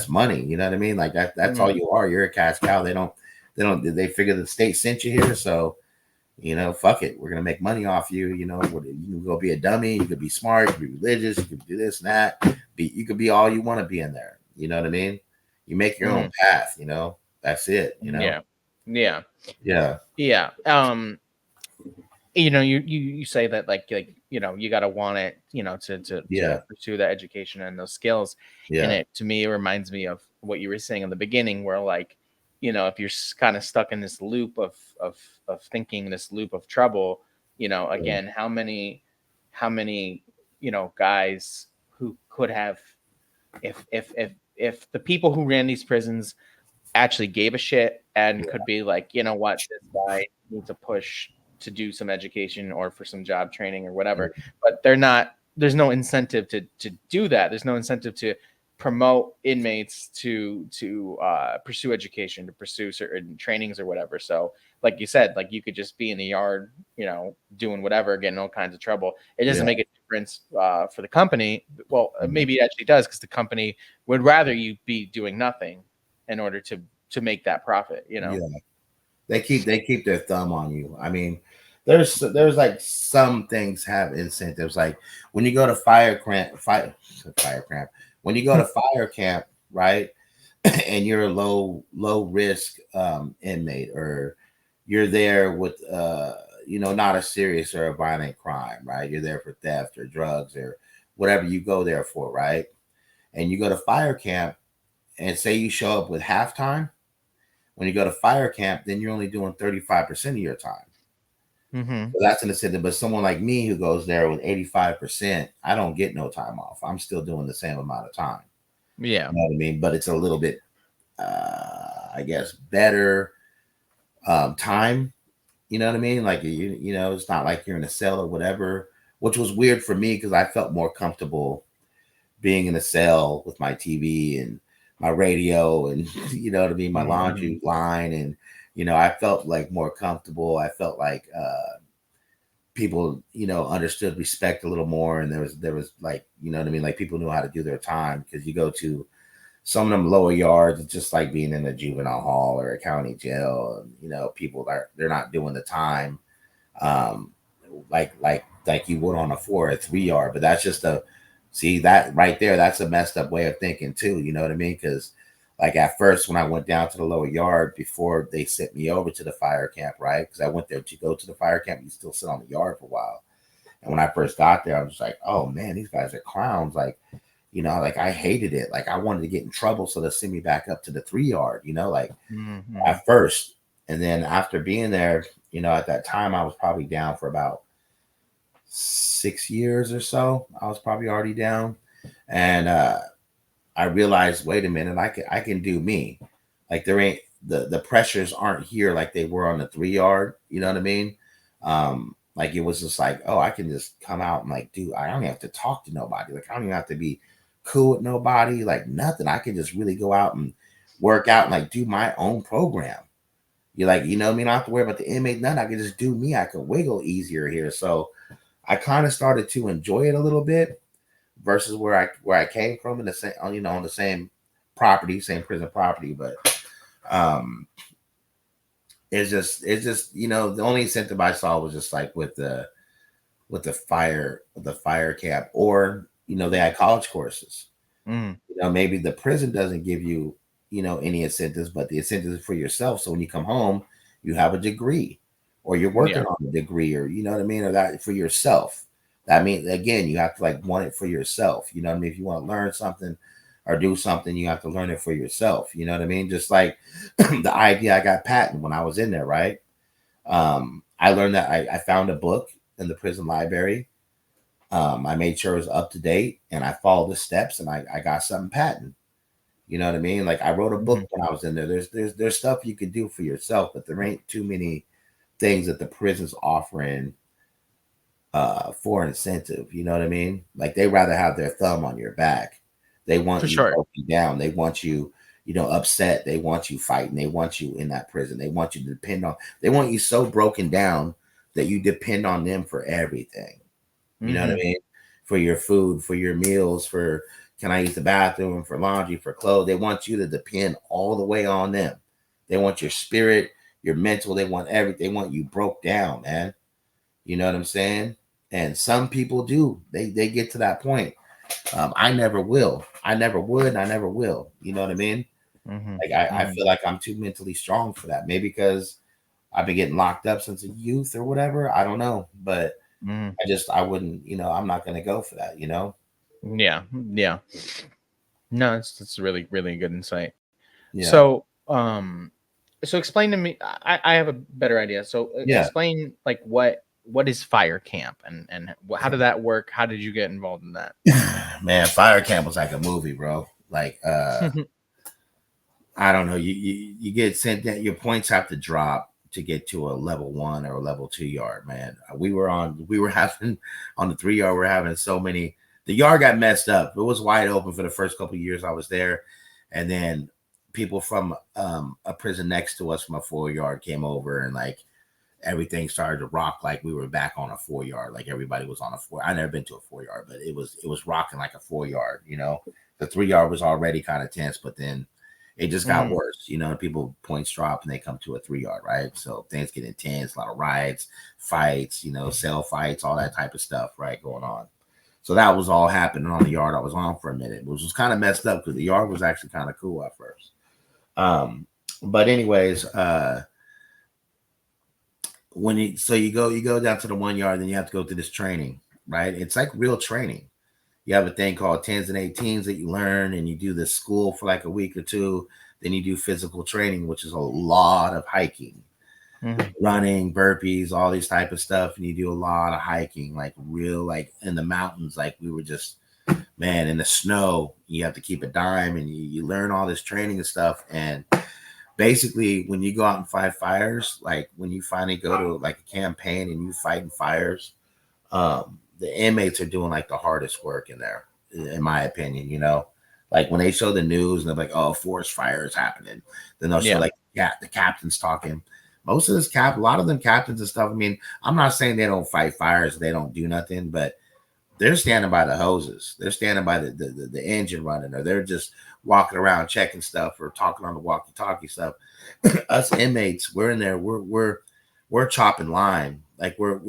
money. You know what I mean? Like, that's all Mm. you are. You're a cash cow. They figure the state sent you here, so, fuck it. We're gonna make money off you. You can go be a dummy. You could be smart. You could be religious. You could do this and that. You could be all you want to be in there. You know what I mean? You make your own Mm. path. That's it. Yeah. Yeah. Yeah, Yeah. You say that, like you got to want it, to yeah, pursue that education and those skills. And yeah, it, to me, it reminds me of what you were saying in the beginning, where, like, if you're kind of stuck in this loop of thinking, this loop of trouble, yeah, again, how many guys who could have, if the people who ran these prisons actually gave a shit and could be like, what, this guy needs a push to do some education or for some job training or whatever. But they're not, there's no incentive to do that. There's no incentive to promote inmates to pursue education, to pursue certain trainings or whatever. So, like you said, like, you could just be in the yard, doing whatever, getting all kinds of trouble. It doesn't yeah, make a difference for the company. Well, mhm, maybe it actually does, because the company would rather you be doing nothing in order to make that profit. yeah. They keep their thumb on you. I mean, there's like some things have incentives. Like, when you go to fire camp, when you go to fire camp, right? And you're a low risk inmate, or you're there with not a serious or a violent crime, right? You're there for theft or drugs or whatever you go there for, right? And you go to fire camp, and say you show up with halftime. When you go to fire camp, then you're only doing 35% of your time. Mm-hmm. So that's an incentive. But someone like me who goes there with 85%, I don't get no time off. I'm still doing the same amount of time. Yeah. You know what I mean? But it's a little bit, I guess, better time. You know what I mean? Like it's not like you're in a cell or whatever, which was weird for me because I felt more comfortable being in a cell with my TV and my radio and you know what I mean, my Mm-hmm. laundry line, and I felt like more comfortable. I felt like people understood respect a little more, and there was like what I mean, like people knew how to do their time because you go to some of them lower yards, it's just like being in a juvenile hall or a county jail. And, people they're not doing the time um, like you would on a 4 or 3 yard. But that's just a see that right there. That's a messed up way of thinking too. You know what I mean? Because like at first when I went down to the lower yard before they sent me over to the fire camp, right? Because I went there to go to the fire camp, you still sit on the yard for a while. And when I first got there, I was like, oh man, these guys are clowns. Like, like I hated it. Like I wanted to get in trouble, so they send me back up to the 3 yard, like Mm-hmm. at first. And then after being there, at that time I was probably down for about 6 years or so. I was probably already down. And I realized, wait a minute, I can do me. Like there ain't the pressures aren't here like they were on the 3 yard. You know what I mean? Like it was just like, oh, I can just come out and like I don't have to talk to nobody. Like I don't even have to be cool with nobody, like nothing. I can just really go out and work out and like do my own program. You're like, what I mean? I don't have to worry about the inmate, none. I can just do me. I can wiggle easier here. So I kind of started to enjoy it a little bit versus where I came from in the same on the same property, same prison property. But um it's just the only incentive I saw was just like with the fire camp, or they had college courses. Mm. Maybe the prison doesn't give you any incentives, but the incentives for yourself. So when you come home, you have a degree, or you're working Yeah. on a degree, or you know what I mean, or that for yourself. That means again, you have to like want it for yourself. You know what I mean? If you want to learn something or do something, you have to learn it for yourself. You know what I mean? Just like the idea I got patent when I was in there, right? I learned that I found a book in the prison library. I made sure it was up to date, and I followed the steps, and I got something patent. You know what I mean? Like I wrote a book Mhm. when I was in there. There's stuff you can do for yourself, but there ain't too many things that the prison's offering for incentive. You know what I mean? Like they rather have their thumb on your back. They want For you sure. broken down. They want you, upset. They want you fighting. They want you in that prison. They want you to depend on. They want you so broken down that you depend on them for everything. You know what I Mm-hmm. mean? For your food, for your meals, for can I use the bathroom, for laundry, for clothes. They want you to depend all the way on them. They want your spirit, your mental. They want everything. They want you broke down, man. You know what I'm saying? And some people do. They get to that point. I never will. I never would. And I never will. You know what I mean? Mm-hmm. Like I Mm-hmm. feel like I'm too mentally strong for that. Maybe because I've been getting locked up since a youth or whatever. I don't know, but Mm-hmm. I wouldn't. I'm not gonna go for that. Yeah. Yeah. No, it's really, really good insight. Yeah. So explain to me. I have a better idea. So Yeah. explain like what is fire camp, and how did that work? How did you get involved in that? Man, fire camp was like a movie, bro. Like I don't know. You get sent down. Your points have to drop to get to a level 1 or a level 2 yard. Man, we were having on the 3 yard. We're having so many. The yard got messed up. It was wide open for the first couple of years I was there, and then people from a prison next to us from a 4 yard came over, and like everything started to rock like we were back on a 4 yard. Like everybody was on a four. I never been to a 4 yard, but it was rocking like a 4 yard. The 3 yard was already kind of tense, but then it just got Mm-hmm. worse. People points drop and they come to a 3 yard, right? So things get intense, a lot of riots, fights, cell fights, all that type of stuff, right, going on. So that was all happening on the yard I was on for a minute, which was kind of messed up because the yard was actually kind of cool at first. Um, but anyways, you go down to the 1 yard, then you have to go through this training, right? It's like real training. You have a thing called 10s and 18s that you learn, and you do this school for like a week or two. Then you do physical training, which is a lot of hiking. Mhm. running, burpees, all these type of stuff, and you do a lot of hiking, like real, like in the mountains, like we were just, man, in the snow. You have to keep a dime, and you learn all this training and stuff. And basically, when you go out and fight fires, like when you finally go to like a campaign and you fighting fires, the inmates are doing like the hardest work in there, in my opinion. Like when they show the news and they're like, "Oh, forest fire is happening," then they'll show Yeah. like, yeah, the captain's talking. Most of this a lot of them captains and stuff. I mean, I'm not saying they don't fight fires, they don't do nothing, but they're standing by the hoses. They're standing by the engine running, or they're just walking around checking stuff or talking on the walkie-talkie stuff. Us inmates, we're in there. We're chopping line. Like we're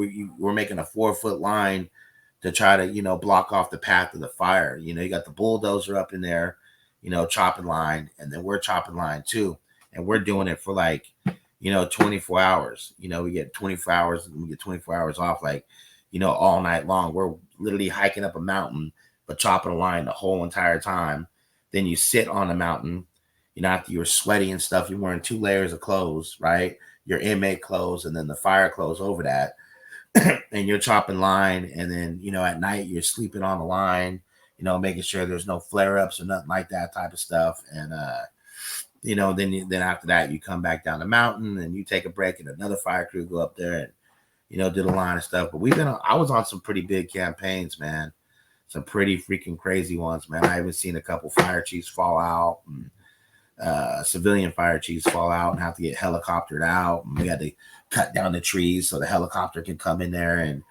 making a 4-foot line to try to block off the path of the fire. You got the bulldozer up in there, chopping line, and then we're chopping line too, and we're doing it for like 24 hours. We get 24 hours and we get 24 hours off, like all night long. We're literally hiking up a mountain but chopping a line the whole entire time. Then you sit on the mountain, after you're sweaty and stuff, you're wearing 2 layers of clothes, right? Your inmate clothes and then the fire clothes over that. And you're chopping line, and then at night you're sleeping on the line, making sure there's no flare-ups or nothing like that type of stuff. And then after that you come back down the mountain and you take a break, and another fire crew go up there and do the line of stuff. But I was on some pretty big campaigns, man. Some pretty freaking crazy ones, man. I even seen a couple fire chiefs fall out, and civilian fire chiefs fall out and have to get helicoptered out. And we had to cut down the trees so the helicopter can come in there. And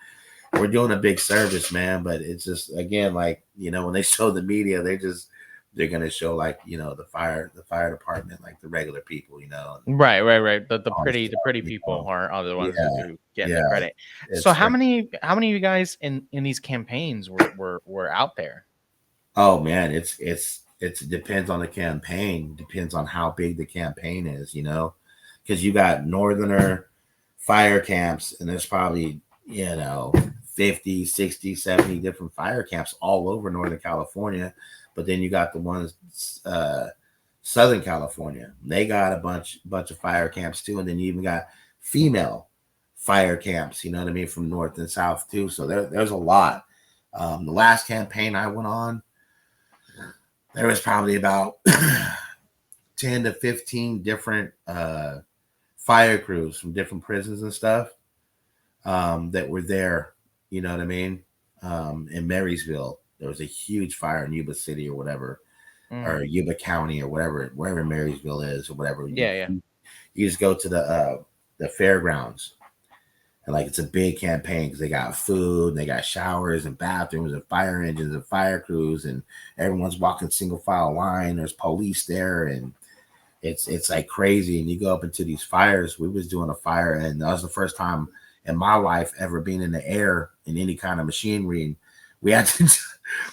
we're doing a big service, man. But it's just, again, like, when they show the media, they're gonna show like the fire department, like the regular people, Right. The all this pretty stuff, people are the ones yeah, who get the yeah, credit. So it's crazy. how many of you guys in these campaigns were out there? Oh man, it depends on the campaign. Depends on how big the campaign is, because you got northerner fire camps, and there's probably 50, 60, 70 different fire camps all over Northern California. But then you got the ones Southern California. They got a bunch of fire camps too, and then you even got female fire camps. You know what I mean, from north and south too. So there's a lot. The last campaign I went on, there was probably about 10 to 15 different fire crews from different prisons and stuff that were there. You know what I mean? In Marysville, there was a huge fire in Yuba City or whatever, or Mm. Yuba County or whatever, wherever Marysville is or whatever. You, Yeah. you just go to the fairgrounds, and like it's a big campaign because they got food and they got showers and bathrooms and fire engines and fire crews, and everyone's walking single file line. There's police there, and it's like crazy. And you go up into these fires. We was doing a fire, and that was the first time in my life ever being in the air in any kind of machinery. And we had to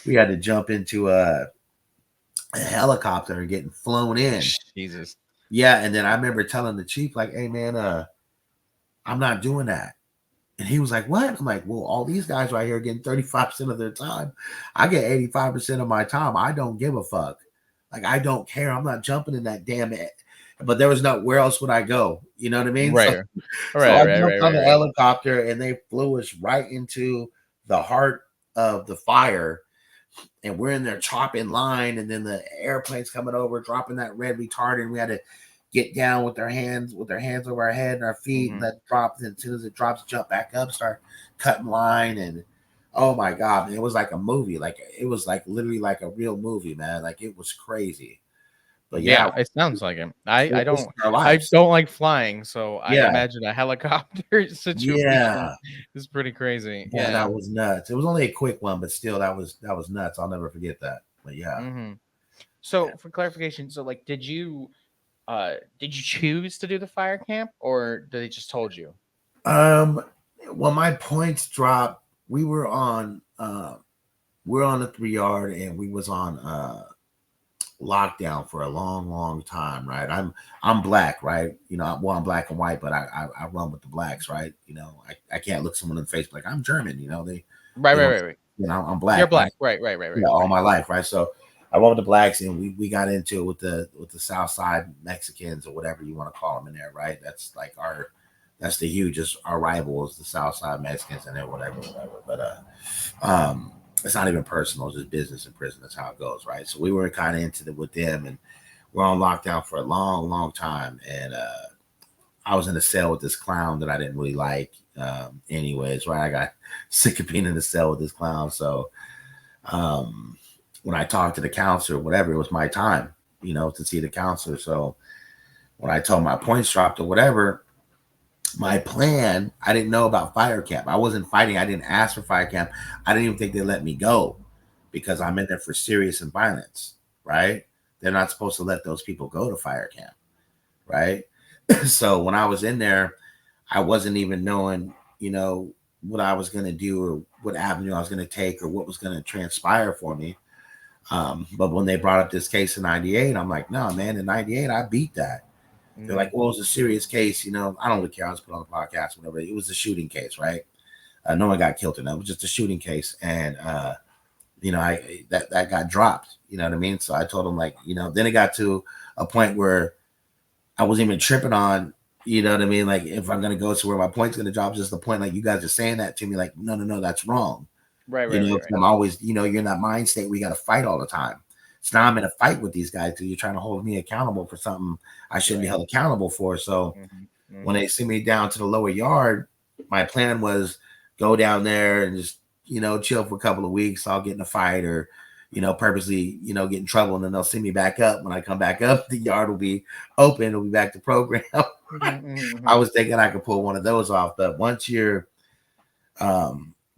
we had to jump into a helicopter and getting flown in. Jesus. Yeah, and then I remember telling the chief, like, "Hey man, I'm not doing that." And he was like, "What?" I'm like, "Well, all these guys right here are getting 35% of their time. I get 85% of my time. I don't give a fuck. Like, I don't care. I'm not jumping in that damn it." But there was no, where else would I go? You know what I mean? So, Right. so I jumped on the Right. helicopter and they flew us right into the heart of the fire. And we're in there chopping line, and then the airplane's coming over, dropping that red retardant. We had to get down with their hands over our head and our feet, and Hmm. let drop. And as soon as it drops, jump back up, start cutting line, and oh my god, it was like a movie. Like it was like literally like a real movie, man. Like it was crazy. But yeah, Yeah, it sounds like it. it was our I lives. don't like flying, so I Yeah, imagine a helicopter situation yeah, is pretty crazy. yeah. Yeah. That was nuts. It was only a quick one, but still, that was nuts. I'll never forget that. But yeah. Hmm. So for clarification, so like did you choose to do the fire camp, or did they just told you? Um, when my points dropped, we're on the 3 yard, and we was on lockdown for a long, long time, right? I'm black, right? Well, I'm black and white, but I run with the blacks, right? I can't look someone in the face like I'm German, Right, they don't, right. I'm You're black, right? black. All Right. my life, right? So I run with the blacks, and we got into it with the South Side Mexicans or whatever you want to call them in there, right? That's like That's the hugest. Our rival is the Southside Mexicans and then whatever. But it's not even personal, it's just business in prison. That's how it goes, right? So we were kind of into it with them, and we're on lockdown for a long time. And I was in a cell with this clown that I didn't really like, anyways, right? I got sick of being in the cell with this clown. So um, when I talked to the counselor, whatever, it was my time, to see the counselor. So when I told my points dropped or whatever, my plan, I didn't know about fire camp. I wasn't fighting. I didn't ask for fire camp. I didn't even think they let me go because I'm in there for serious and violence, right? They're not supposed to let those people go to fire camp, right? So when I was in there, I wasn't even knowing, what I was going to do or what avenue I was going to take or what was going to transpire for me. But when they brought up this case in 98, I'm like, no, man, in 98, I beat that. They're like, well, it was a serious case. I don't really care. I was put on the podcast, whatever. It was a shooting case, right? No one got killed in that. It was just a shooting case. And, that got dropped. You know what I mean? So I told them, like, then it got to a point where I wasn't even tripping on, you know what I mean? Like, if I'm going to go to where my point's going to drop, just the point, like, you guys are saying that to me, like, no, that's wrong. Right. I'm always, you're in that mind state where you got to fight all the time. So now I'm in a fight with these guys because you're trying to hold me accountable for something I shouldn't be held accountable for. So when they sent me down to the lower yard, my plan was go down there and just, chill for a couple of weeks. I'll get in a fight or, purposely, get in trouble. And then they'll send me back up. When I come back up, the yard will be open. It'll be back to program. I was thinking I could pull one of those off. But once you're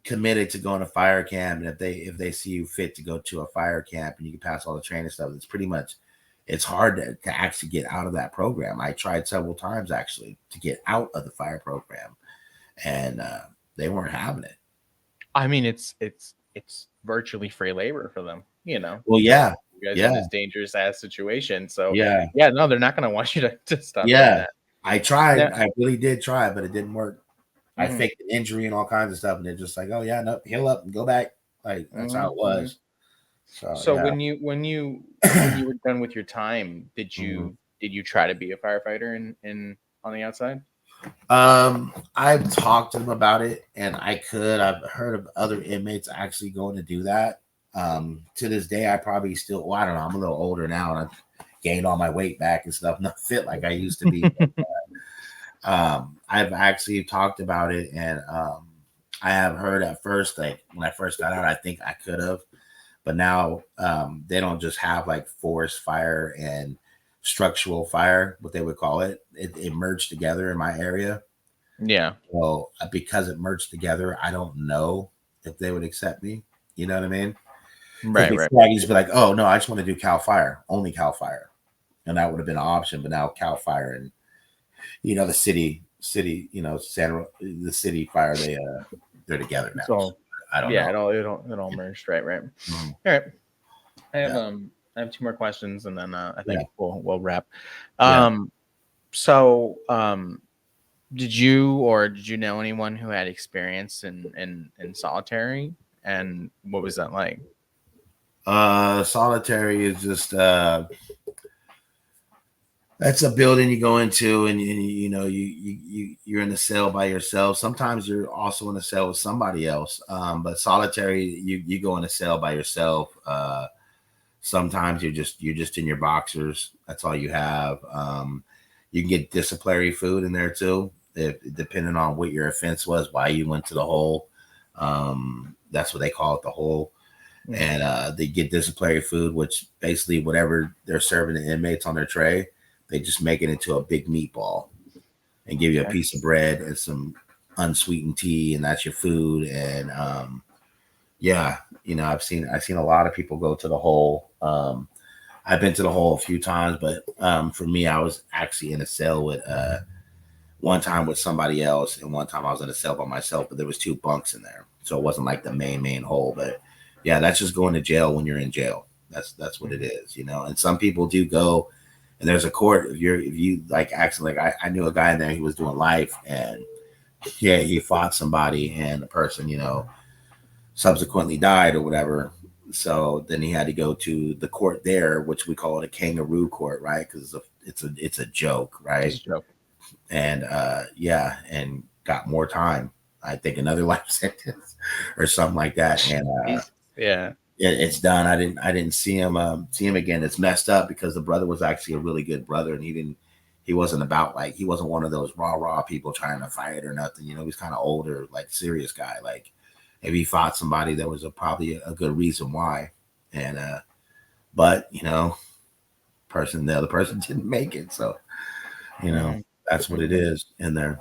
committed to going to fire camp, and if they see you fit to go to a fire camp and you can pass all the training stuff, it's hard to actually get out of that program. I tried several times actually to get out of the fire program, and they weren't having it. I mean, it's virtually free labor for them, Well, yeah, you guys in this dangerous ass situation. So yeah, no, they're not going to want you to stop. Yeah, that. I tried. Yeah. I really did try, but it didn't work. I faked an injury and all kinds of stuff, and they're just like, "Oh yeah, no, heal up and go back." Like that's how it was. So when you were done with your time, did you try to be a firefighter in on the outside? I've talked to them about it, and I've heard of other inmates actually going to do that. To this day, I probably still. Well, I don't know. I'm a little older now, and I've gained all my weight back and stuff. Not fit like I used to be. I've actually talked about it, and I have heard at first, like when I first got out, I think I could have, but now they don't just have like forest fire and structural fire, what they would call it. It merged together in my area. Yeah. Well, because it merged together, I don't know if they would accept me. You know what I mean? Right. I used to be like, oh no, I just want to do Cal Fire, only Cal Fire, and that would have been an option. But now Cal Fire and the city, the city fire, they're together now. So I don't know. it all merged, right? Mm-hmm. All right. I have two more questions, and then I think we'll wrap. So did you know anyone who had experience in solitary, and what was that like? Solitary is just that's a building you go into, and you're in a cell by yourself. Sometimes you're also in a cell with somebody else. But solitary, you go in a cell by yourself. Sometimes you're just in your boxers. That's all you have. You can get disciplinary food in there too, depending on what your offense was, why you went to the hole. That's what they call it, the hole. And they get disciplinary food, which basically whatever they're serving the inmates on their tray, they just make it into a big meatball and give you a piece of bread and some unsweetened tea, and that's your food. And I've seen a lot of people go to the hole. I've been to the hole a few times, but for me, I was actually in a cell with one time with somebody else, and one time I was in a cell by myself, but there was 2 bunks in there, so it wasn't like the main hole. But yeah, that's just going to jail when you're in jail. That's what it is, And some people do go, and there's a court. If you like actually, like I knew a guy in there. He was doing life, and he fought somebody, and the person subsequently died or whatever. So then he had to go to the court there, which we call it a kangaroo court, right? Because it's a joke, right? It's a joke. and and got more time. I think another life sentence or something like that. And Jesus. Yeah. it's done. I didn't see him again. It's messed up because the brother was actually a really good brother, and he wasn't about like he wasn't one of those raw people trying to fight or nothing. You know, he's kind of older, like serious guy. Like if he fought somebody, there was probably a good reason why. And but the other person didn't make it, so you know Mm, that's what it mm, is in there.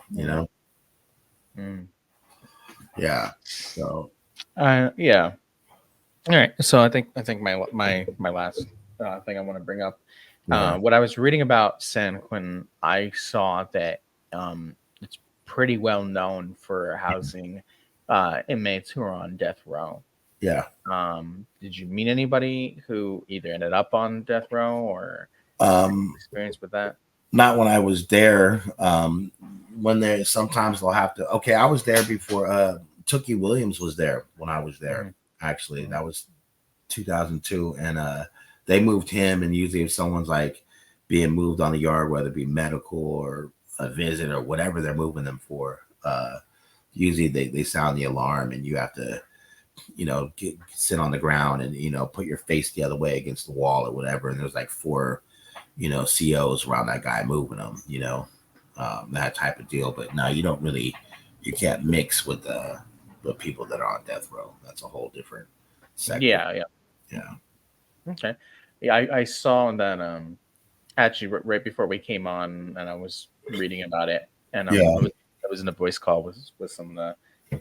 mm. Yeah. So Yeah. All right. So I think my last thing I want to bring up, yeah. what I was reading about San Quentin, I saw that it's pretty well known for housing inmates who are on death row. Yeah. Did you meet anybody who either ended up on death row or Um, experience with that? not when I was there. When they sometimes they'll have to. Okay, I was there before. Tookie Williams was there when I was there. Mhm, Actually, mhm, that was 2002, and they moved him. And usually, if someone's like being moved on the yard, whether it be medical or a visit or whatever they're moving them for, usually they sound the alarm, and you have to sit on the ground and put your face the other way against the wall or whatever. And there's like four COs around that guy moving them, that type of deal. But no, you can't mix with the people that are on death row. That's a whole different sector. Yeah, yeah. Yeah. Okay. Yeah, I saw that actually right before we came on, and I was reading about it, and Yeah. I was in a voice call with some of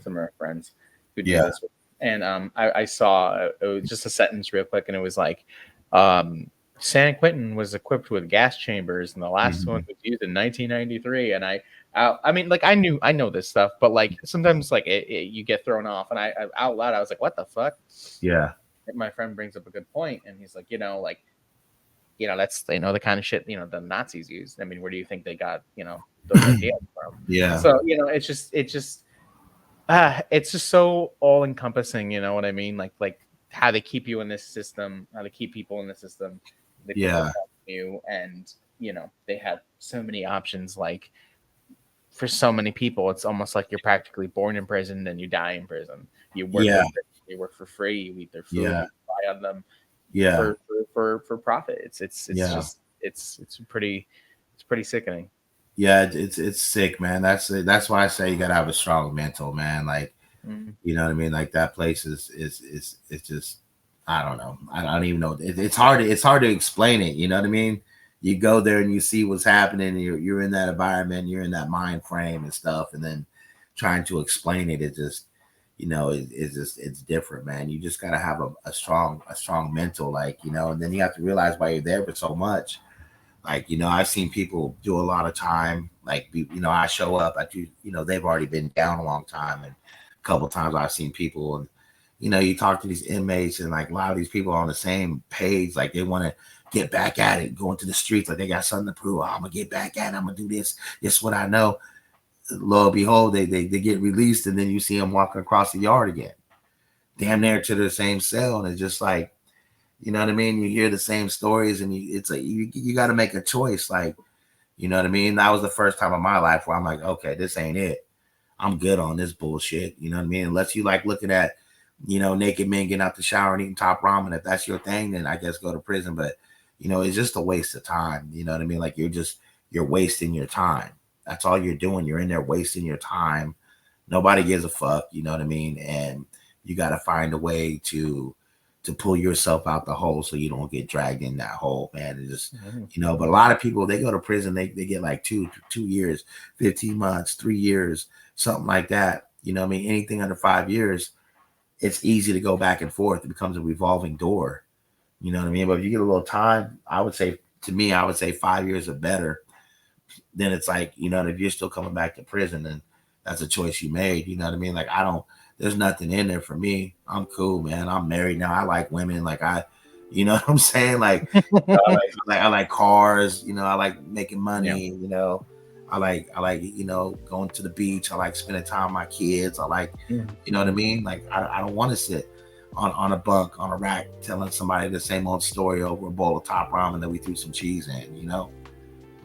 our friends who do Yeah. this, and I saw it was just a sentence real quick, and it was like, San Quentin was equipped with gas chambers, and the last one Mhm. was used in 1993, and I mean, like I know this stuff, but like sometimes like you get thrown off, and I out loud I was like, what the fuck? Yeah. My friend brings up a good point, and he's like, like that's the kind of shit the Nazis used. I mean, where do you think they got those ideas from? Yeah. So it's just so all encompassing. You know what I mean? Like how they keep you in this system, how they keep people in the system, they put their Yeah. trust in you, and they have so many options. Like for so many people, it's almost like you're practically born in prison, then you die in prison. You work Yeah. in prison, you work for free, you eat their food, Yeah. you buy on them Yeah. for profit. It's Yeah. just it's pretty sickening. Yeah. It's sick, man. That's why I say you gotta have a strong mental, man. Like, Mm. you know what I mean? Like that place is it's just I don't know. I don't even know. It's hard to explain it. You know what I mean? You go there and you see what's happening. And you're in that environment. You're in that mind frame and stuff. And then trying to explain it, it just it's different, man. You just gotta have a strong mental, like and then you have to realize why you're there for so much. Like, I've seen people do a lot of time. Like, I show up, I do, they've already been down a long time. And a couple of times I've seen people, and, you talk to these inmates, and like a lot of these people are on the same page. Like, they want to get back at it, going to the streets. Like, they got something to prove. Oh, I'm going to get back at it. I'm going to do this. This is what I know. Lo and behold, they get released, and then you see them walking across the yard again, damn Mm. near to the same cell. And it's just like, you know what I mean? You hear the same stories, and it's like you got to make a choice. Like, you know what I mean? That was the first time in my life where I'm like, okay, this ain't it. I'm good on this bullshit. You know what I mean? Unless you like looking at, naked men getting out the shower and eating top ramen. If that's your thing, then I guess go to prison. But, it's just a waste of time. You know what I mean? Like you're wasting your time. That's all you're doing. You're in there wasting your time. Nobody gives a fuck. You know what I mean? And you got to find a way to pull yourself out the hole so you don't get dragged in that hole, man. It just, Mhm. but a lot of people, they go to prison, they get like 2 years, 15 months, 3 years, something like that. You know what I mean? Anything under 5 years, it's easy to go back and forth. It becomes a revolving door. You know what I mean? But if you get a little time, I would say 5 years or better. Then it's like, if you're still coming back to prison, then that's a choice you made. You know what I mean? Like, there's nothing in there for me. I'm cool, man. I'm married now. I like women. Like, you know what I'm saying? Like, I like cars. I like making Yeah. money. I like going to the beach. I like spending time with my kids. I like, you know what I Mhm. mean? Like, I don't want to sit on a bunk on a rack telling somebody the same old story over a bowl of top ramen that we threw some cheese in.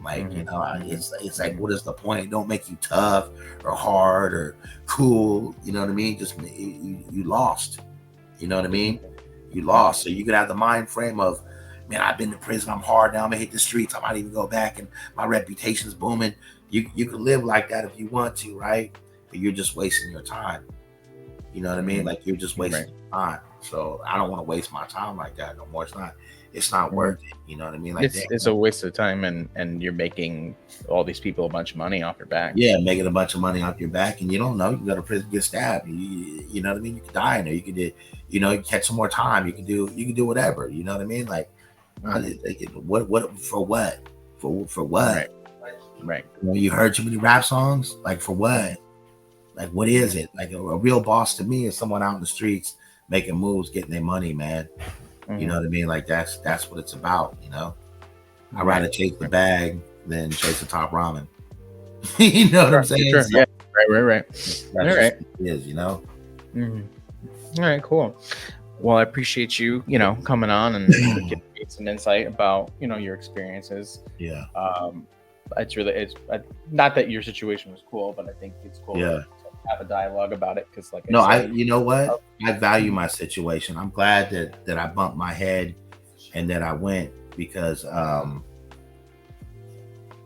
Like, you Mhm. know, Mhm. it's like, Mhm. what is the point? It don't make you tough or hard or cool. You know what I mean? Just you lost. You know what I mean? You Mhm. lost. So you could have the mind frame of, man, I've been to prison. I'm hard now. I'm gonna hit the streets. I might even go back, and my reputation's booming. You can live like that if you want to, right? But you're just wasting your time. You know what I mean? Mhm. Like you're just Right. wasting your time. So I don't want to waste my time like that no more. It's not Mhm. worth it. You know what I mean? Like, It's a waste of time, and you're making all these people a bunch of money off your back. yeah, making a bunch of money off your back, and you don't know, you can go to prison, get stabbed. You know what I mean? You could die in there. You could do, you know, you catch some more time. You can do whatever. You know what I mean? Like, Mhm. what for what? For what? Right. Right. You know, you heard too many rap songs? Like for Mhm. what? Like what is it? Like a real boss to me is someone out in the streets making moves, getting their money, man. You know Mhm. what I mean? Like that's what it's about, you know. I'd Right. rather chase the bag than chase the top ramen. You know what I'm Sure. saying? Sure. So Yeah. Right. Right. Right. All that's just right. what it is, you know. Mhm. All right. Cool. Well, I appreciate you, coming on and giving me some insight about, your experiences. Yeah, Um, it's not that your situation was cool, but I think it's cool to yeah. have a dialogue about it because, like I No, said, you know what? I value Mhm. my situation. I'm glad that I bumped my head and that I went because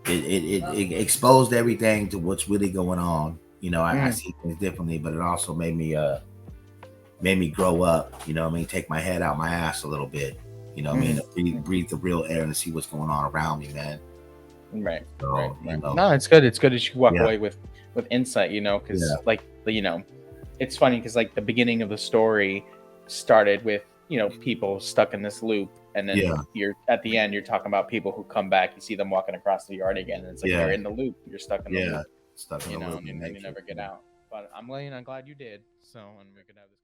it exposed everything to what's really going on. You know, I Mhm. see things differently, but it also made me grow up. You know, what I mean, take my head out my ass a little bit. You know, what I mean, Mhm. to breathe the real air and see what's going on around me, man. Right, right, So you right. know, No, it's good. It's good that you walk yeah, away with insight, yeah, because it's funny because like the beginning of the story started with people stuck in this loop, and then yeah, you're at the end you're talking about people who come back. You see them walking across the yard again, and it's like yeah, you're in the loop. You're stuck in the yeah. loop, Stuck in the loop and and you make never it. get out. But I'm glad you did. So, and we could have this.